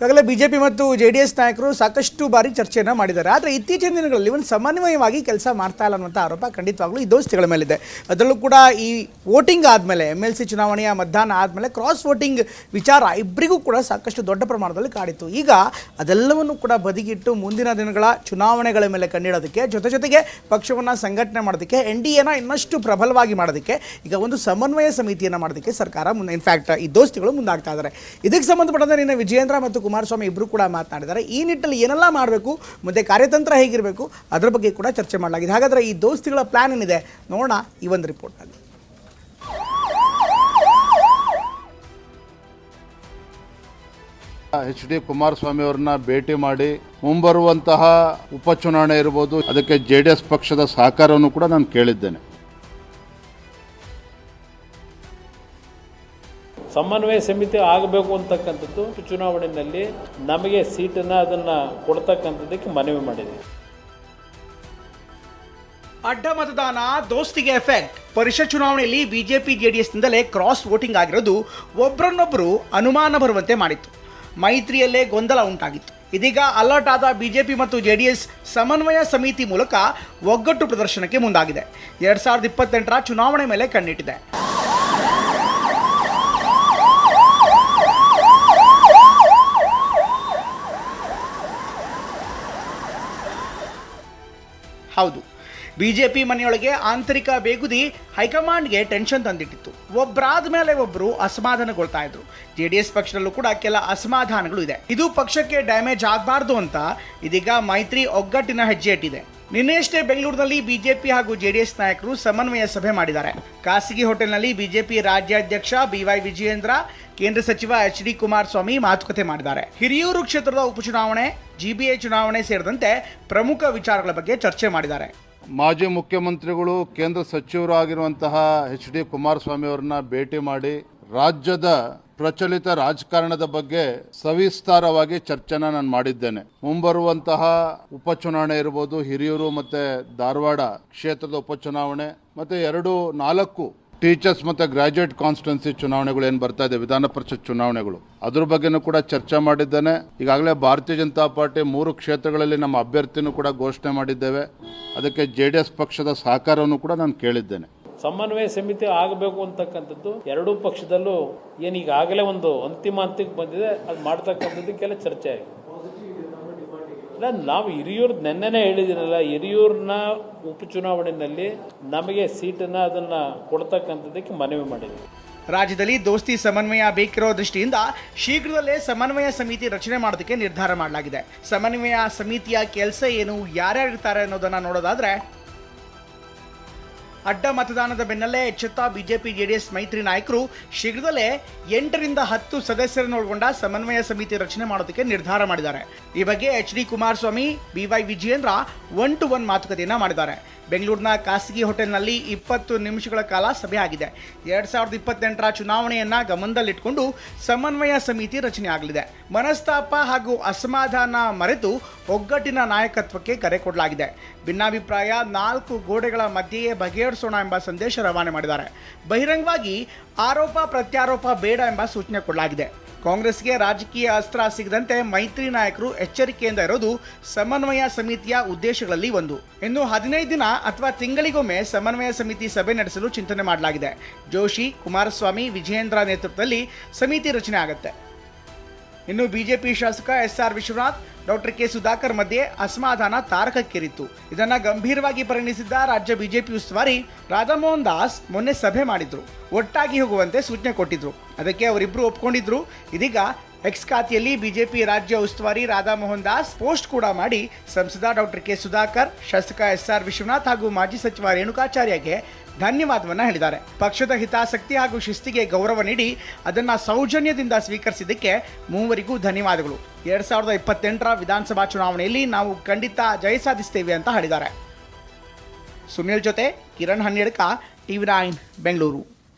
ಈಗಾಗಲೇ ಬಿಜೆಪಿ ಮತ್ತು ಜೆಡಿಎಸ್ ನಾಯಕರು ಸಾಕಷ್ಟು ಬಾರಿ ಚರ್ಚೆಯನ್ನು ಮಾಡಿದ್ದಾರೆ. ಆದರೆ ಇತ್ತೀಚಿನ ದಿನಗಳಲ್ಲಿ ಒಂದು ಸಮನ್ವಯವಾಗಿ ಕೆಲಸ ಮಾಡ್ತಾ ಇಲ್ಲ ಅನ್ನುವಂಥ ಆರೋಪ ಖಂಡಿತವಾಗ್ಲೂ ಈ ದೋಸ್ತಿಗಳ ಮೇಲಿದೆ. ಅದರಲ್ಲೂ ಕೂಡ ಈ ವೋಟಿಂಗ್ ಆದಮೇಲೆ MLC ಚುನಾವಣೆಯ ಮತದಾನ ಆದಮೇಲೆ ಕ್ರಾಸ್ ವೋಟಿಂಗ್ ವಿಚಾರ ಇಬ್ಬರಿಗೂ ಕೂಡ ಸಾಕಷ್ಟು ದೊಡ್ಡ ಪ್ರಮಾಣದಲ್ಲಿ ಕಾಡಿತ್ತು. ಈಗ ಅದೆಲ್ಲವನ್ನು ಕೂಡ ಬದಿಗಿಟ್ಟು ಮುಂದಿನ ದಿನಗಳ ಚುನಾವಣೆಗಳ ಮೇಲೆ ಕಣ್ಣಿಡೋದಕ್ಕೆ ಜೊತೆಗೆ ಪಕ್ಷವನ್ನು ಸಂಘಟನೆ ಮಾಡೋದಕ್ಕೆ NDAನ ಇನ್ನಷ್ಟು ಪ್ರಬಲವಾಗಿ ಮಾಡೋದಕ್ಕೆ ಈಗ ಒಂದು ಸಮನ್ವಯ ಸಮಿತಿಯನ್ನು ಮಾಡೋದಕ್ಕೆ ಸರ್ಕಾರ ಇನ್ಫ್ಯಾಕ್ಟ್ ಈ ದೋಸ್ತಿಗಳು ಮುಂದಾಗ್ತಾ ಇದ್ದಾರೆ. ಇದಕ್ಕೆ ಸಂಬಂಧಪಟ್ಟಂತೆ ನಿನ್ನೆ ವಿಜಯೇಂದ್ರ ಮತ್ತು ಕುಮಾರಸ್ವಾಮಿ ಇಬ್ಬರು ಕೂಡ ಮಾತನಾಡಿದ್ದಾರೆ. ಈ ನಿಟ್ಟಿನಲ್ಲಿ ಏನೆಲ್ಲ ಮಾಡಬೇಕು, ಮುಂದೆ ಕಾರ್ಯತಂತ್ರ ಹೇಗಿರಬೇಕು ಅದರ ಬಗ್ಗೆ ಕೂಡ ಚರ್ಚೆ ಮಾಡಲಾಗಿದೆ. ಹಾಗಾದರೆ ಈ ದೋಸ್ತಿಗಳ ಪ್ಲಾನ್ ಏನಿದೆ ನೋಡೋಣ ಈ ಒಂದು ರಿಪೋರ್ಟ್ನಲ್ಲಿ. HD ಕುಮಾರಸ್ವಾಮಿ ಅವರನ್ನ ಭೇಟಿ ಮಾಡಿ ಮುಂಬರುವಂತಹ ಉಪಚುನಾವಣೆ ಇರಬಹುದು, ಅದಕ್ಕೆ JDS ಪಕ್ಷದ ಸಹಕಾರವನ್ನು ಕೂಡ ನಾನು ಕೇಳಿದ್ದೇನೆ. ಸಮನ್ವಯ ಸಮಿತಿ ಆಗಬೇಕು ಅಂತಕ್ಕಂಥದ್ದು ಚುನಾವಣೆಯಲ್ಲಿ ನಮಗೆ ಸೀಟನ್ನು ಅದನ್ನು ಕೊಡ್ತಕ್ಕಂಥದ್ದಕ್ಕೆ ಮನವಿ ಮಾಡಿದೆ. ಅಡ್ಡ ಮತದಾನ ದೋಸ್ತಿಗೆ ಎಫೆಕ್ಟ್. ಪರಿಷತ್ ಚುನಾವಣೆಯಲ್ಲಿ ಬಿಜೆಪಿ ಜೆಡಿಎಸ್ನಿಂದಲೇ ಕ್ರಾಸ್ ವೋಟಿಂಗ್ ಆಗಿರೋದು ಒಬ್ಬರನ್ನೊಬ್ಬರು ಅನುಮಾನ ಬರುವಂತೆ ಮಾಡಿತ್ತು. ಮೈತ್ರಿಯಲ್ಲೇ ಗೊಂದಲ ಉಂಟಾಗಿತ್ತು. ಇದೀಗ ಅಲರ್ಟ್ ಆದ ಬಿಜೆಪಿ ಮತ್ತು ಜೆಡಿಎಸ್ ಸಮನ್ವಯ ಸಮಿತಿ ಮೂಲಕ ಒಗ್ಗಟ್ಟು ಪ್ರದರ್ಶನಕ್ಕೆ ಮುಂದಾಗಿದೆ. 2028ರ ಚುನಾವಣೆ ಮೇಲೆ ಕಣ್ಣಿಟ್ಟಿದೆ. ಹೌದು, ಬಿಜೆಪಿ ಮನೆಯೊಳಗೆ ಆಂತರಿಕ ಬೇಗುದಿ ಹೈಕಮಾಂಡ್ಗೆ ಟೆನ್ಷನ್ ತಂದಿಟ್ಟಿತ್ತು. ಒಬ್ಬರಾದ ಮೇಲೆ ಒಬ್ಬರು ಅಸಮಾಧಾನಗೊಳ್ತಾ ಇದ್ರು. ಜೆಡಿಎಸ್ ಪಕ್ಷದಲ್ಲೂ ಕೂಡ ಕೆಲ ಅಸಮಾಧಾನಗಳು ಇದೆ. ಇದು ಪಕ್ಷಕ್ಕೆ ಡ್ಯಾಮೇಜ್ ಆಗಬಾರ್ದು ಅಂತ ಇದೀಗ ಮೈತ್ರಿ ಒಗ್ಗಟ್ಟಿನ ಹೆಜ್ಜೆ ಇಟ್ಟಿದೆ. ನಿನ್ನೆಯಷ್ಟೇ ಬೆಂಗಳೂರಿನಲ್ಲಿ ಬಿಜೆಪಿ ಹಾಗೂ ಜೆಡಿಎಸ್ ನಾಯಕರು ಸಮನ್ವಯ ಸಭೆ ಮಾಡಿದ್ದಾರೆ. ಖಾಸಗಿ ಹೋಟೆಲ್ನಲ್ಲಿ ಬಿಜೆಪಿ ರಾಜ್ಯಾಧ್ಯಕ್ಷ BY ವಿಜಯೇಂದ್ರ, ಕೇಂದ್ರ ಸಚಿವ HD ಕುಮಾರಸ್ವಾಮಿ ಮಾತುಕತೆ ಮಾಡಿದ್ದಾರೆ. ಹಿರಿಯೂರು ಕ್ಷೇತ್ರದ ಉಪಚುನಾವಣೆ, GBA ಚುನಾವಣೆ ಸೇರಿದಂತೆ ಪ್ರಮುಖ ವಿಚಾರಗಳ ಬಗ್ಗೆ ಚರ್ಚೆ ಮಾಡಿದ್ದಾರೆ. ಮಾಜಿ ಮುಖ್ಯಮಂತ್ರಿಗಳು ಕೇಂದ್ರ ಸಚಿವರು ಆಗಿರುವಂತಹ HD ಕುಮಾರಸ್ವಾಮಿ ಅವರನ್ನ ಭೇಟಿ ಮಾಡಿ ರಾಜ್ಯದ ಪ್ರಚಲಿತ ರಾಜಕಾರಣದ ಬಗ್ಗೆ ಸವಿಸ್ತಾರವಾಗಿ ಚರ್ಚೆನ ನಾನು ಮಾಡಿದ್ದೇನೆ. ಮುಂಬರುವಂತಹ ಉಪಚುನಾವಣೆ ಇರಬಹುದು, ಹಿರಿಯೂರು ಮತ್ತೆ ಧಾರವಾಡ ಕ್ಷೇತ್ರದ ಉಪಚುನಾವಣೆ ಮತ್ತೆ 4 ಟೀಚರ್ಸ್ ಮತ್ತೆ ಗ್ರಾಜ್ಯುಯೇಟ್ ಕಾನ್ಸ್ಟಿಟ್ಯೂನ್ಸಿ ಚುನಾವಣೆಗಳು ಏನು ಬರ್ತಾ ಇದೆ, ವಿಧಾನ ಪರಿಷತ್ ಚುನಾವಣೆಗಳು, ಅದ್ರ ಬಗ್ಗೆನೂ ಕೂಡ ಚರ್ಚೆ ಮಾಡಿದ್ದೇನೆ. ಈಗಾಗಲೇ ಭಾರತೀಯ ಜನತಾ ಪಾರ್ಟಿ 3 ಕ್ಷೇತ್ರಗಳಲ್ಲಿ ನಮ್ಮ ಅಭ್ಯರ್ಥಿನೂ ಕೂಡ ಘೋಷಣೆ ಮಾಡಿದ್ದೇವೆ. ಅದಕ್ಕೆ JDS ಪಕ್ಷದ ಸಹಕಾರವನ್ನು ಕೂಡ ನಾನು ಕೇಳಿದ್ದೇನೆ. ಸಮನ್ವಯ ಸಮಿತಿ ಆಗಬೇಕು ಅಂತಕ್ಕಂಥದ್ದು ಎರಡೂ ಪಕ್ಷದಲ್ಲೂ ಈಗಾಗಲೇ ಒಂದು ಅಂತಿಮ ಹಂತಕ್ಕೆ ಬಂದಿದೆ. ಅದು ಮಾಡ್ತಕ್ಕಂಥದ್ದಕ್ಕೆಲ್ಲ ಚರ್ಚೆ ಆಗಿದೆ. ಇಲ್ಲ, ನಾವು ಹಿರಿಯೂರು ನೆನ್ನೆನೇ ಹೇಳಿದ್ದೀನಲ್ಲ, ಹಿರಿಯೂರಿನ ಉಪಚುನಾವಣೆಯಲ್ಲಿ ನಮಗೆ ಸೀಟನ್ನು ಅದನ್ನು ಕೊಡ್ತಕ್ಕಂಥದ್ದಕ್ಕೆ ಮನವಿ ಮಾಡಿದ್ದೀವಿ. ರಾಜ್ಯದಲ್ಲಿ ದೋಸ್ತಿ ಸಮನ್ವಯ ಬೇಕಿರೋ ದೃಷ್ಟಿಯಿಂದ ಶೀಘ್ರದಲ್ಲೇ ಸಮನ್ವಯ ಸಮಿತಿ ರಚನೆ ಮಾಡೋದಕ್ಕೆ ನಿರ್ಧಾರ ಮಾಡಲಾಗಿದೆ. ಸಮನ್ವಯ ಸಮಿತಿಯ ಕೆಲಸ ಏನು, ಯಾರ್ಯಾರಿರ್ತಾರೆ ಅನ್ನೋದನ್ನು ನೋಡೋದಾದ್ರೆ, ಅಡ್ಡ ಮತದಾನದ ಬೆನ್ನಲ್ಲೇ ಎಚ್ಚೆತ್ತ ಬಿಜೆಪಿ ಜೆಡಿಎಸ್ ಮೈತ್ರಿ ನಾಯಕರು ಶೀಘ್ರದಲ್ಲೇ 8 ರಿಂದ 10 ಸದಸ್ಯರನ್ನು ಒಳಗೊಂಡ ಸಮನ್ವಯ ಸಮಿತಿ ರಚನೆ ಮಾಡೋದಕ್ಕೆ ನಿರ್ಧಾರ ಮಾಡಿದ್ದಾರೆ. ಈ ಬಗ್ಗೆ HD Kumaraswamy, BY Vijayendra 1-to-1 ಮಾತುಕತೆಯನ್ನು ಮಾಡಿದ್ದಾರೆ. ಬೆಂಗಳೂರಿನ ಖಾಸಗಿ ಹೋಟೆಲ್ನಲ್ಲಿ 20 ನಿಮಿಷಗಳ ಕಾಲ ಸಭೆ ಆಗಿದೆ. 2028ರ ಚುನಾವಣೆಯನ್ನ ಗಮನದಲ್ಲಿಟ್ಟುಕೊಂಡು ಸಮನ್ವಯ ಸಮಿತಿ ರಚನೆ ಆಗಲಿದೆ. ಮನಸ್ತಾಪ ಹಾಗೂ ಅಸಮಾಧಾನ ಮರೆತು ಒಗ್ಗಟ್ಟಿನ ನಾಯಕತ್ವಕ್ಕೆ ಕರೆ ಕೊಡಲಾಗಿದೆ. ಭಿನ್ನಾಭಿಪ್ರಾಯ 4 ಗೋಡೆಗಳ ಮಧ್ಯೆಯೇ ಬಗೆಹರಿಸೋಣ ಎಂಬ ಸಂದೇಶ ರವಾನೆ ಮಾಡಿದ್ದಾರೆ. ಬಹಿರಂಗವಾಗಿ ಆರೋಪ ಪ್ರತ್ಯಾರೋಪ ಬೇಡ ಎಂಬ ಸೂಚನೆ ಕೊಡಲಾಗಿದೆ. ಕಾಂಗ್ರೆಸ್ಗೆ ರಾಜಕೀಯ ಅಸ್ತ್ರ ಸಿಗದಂತೆ ಮೈತ್ರಿ ನಾಯಕರು ಎಚ್ಚರಿಕೆಯಿಂದ ಇರೋದು ಸಮನ್ವಯ ಸಮಿತಿಯ ಉದ್ದೇಶಗಳಲ್ಲಿ ಒಂದು. ಇನ್ನು 15 ದಿನ ಅಥವಾ ತಿಂಗಳಿಗೊಮ್ಮೆ ಸಮನ್ವಯ ಸಮಿತಿ ಸಭೆ ನಡೆಸಲು ಚಿಂತನೆ ಮಾಡಲಾಗಿದೆ. ಜೋಶಿ, ಕುಮಾರಸ್ವಾಮಿ, ವಿಜಯೇಂದ್ರ ನೇತೃತ್ವದಲ್ಲಿ ಸಮಿತಿ ರಚನೆ ಆಗುತ್ತೆ. ಇನ್ನು ಬಿಜೆಪಿ ಶಾಸಕ SR Vishwanath, doctor K Sudhakar ಮಧ್ಯೆ ಅಸಮಾಧಾನ ತಾರಕಕ್ಕೇರಿತ್ತು. ಇದನ್ನು ಗಂಭೀರವಾಗಿ ಪರಿಗಣಿಸಿದ್ದ ರಾಜ್ಯ ಬಿಜೆಪಿ ಉಸ್ತುವಾರಿ ರಾಧಾಮೋಹನ್ ದಾಸ್ ಮೊನ್ನೆ ಸಭೆ ಮಾಡಿದ್ರು. ಒಟ್ಟಾಗಿ ಹೋಗುವಂತೆ ಸೂಚನೆ ಕೊಟ್ಟಿದ್ರು. ಅದಕ್ಕೆ ಅವರಿಬ್ಬರು ಒಪ್ಕೊಂಡಿದ್ರು. ಇದೀಗ ಎಕ್ಸ್ ಖಾತೆಯಲ್ಲಿ ಬಿಜೆಪಿ ರಾಜ್ಯ ಉಸ್ತುವಾರಿ ರಾಧಾಮೋಹನ್ ದಾಸ್ ಪೋಸ್ಟ್ ಕೂಡ ಮಾಡಿ ಸಂಸದ ಡಾಕ್ಟರ್ K ಸುಧಾಕರ್, ಶಾಸಕ SR ವಿಶ್ವನಾಥ್ ಹಾಗೂ ಮಾಜಿ ಸಚಿವ ರೇಣುಕಾಚಾರ್ಯಗೆ ಧನ್ಯವಾದವನ್ನು ಹೇಳಿದ್ದಾರೆ. ಪಕ್ಷದ ಹಿತಾಸಕ್ತಿ ಹಾಗೂ ಶಿಸ್ತಿಗೆ ಗೌರವ ನೀಡಿ ಅದನ್ನು ಸೌಜನ್ಯದಿಂದ ಸ್ವೀಕರಿಸಿದ್ದಕ್ಕೆ ಮೂವರಿಗೂ ಧನ್ಯವಾದಗಳು. 2028ರ ವಿಧಾನಸಭಾ ಚುನಾವಣೆಯಲ್ಲಿ ನಾವು ಖಂಡಿತ ಜಯ ಸಾಧಿಸ್ತೇವೆ ಅಂತ ಹೇಳಿದ್ದಾರೆ. ಸುನಿಲ್ ಜೊತೆ ಕಿರಣ್ ಹನ್ನೆಡ್ಕ, TV9 ಬೆಂಗಳೂರು.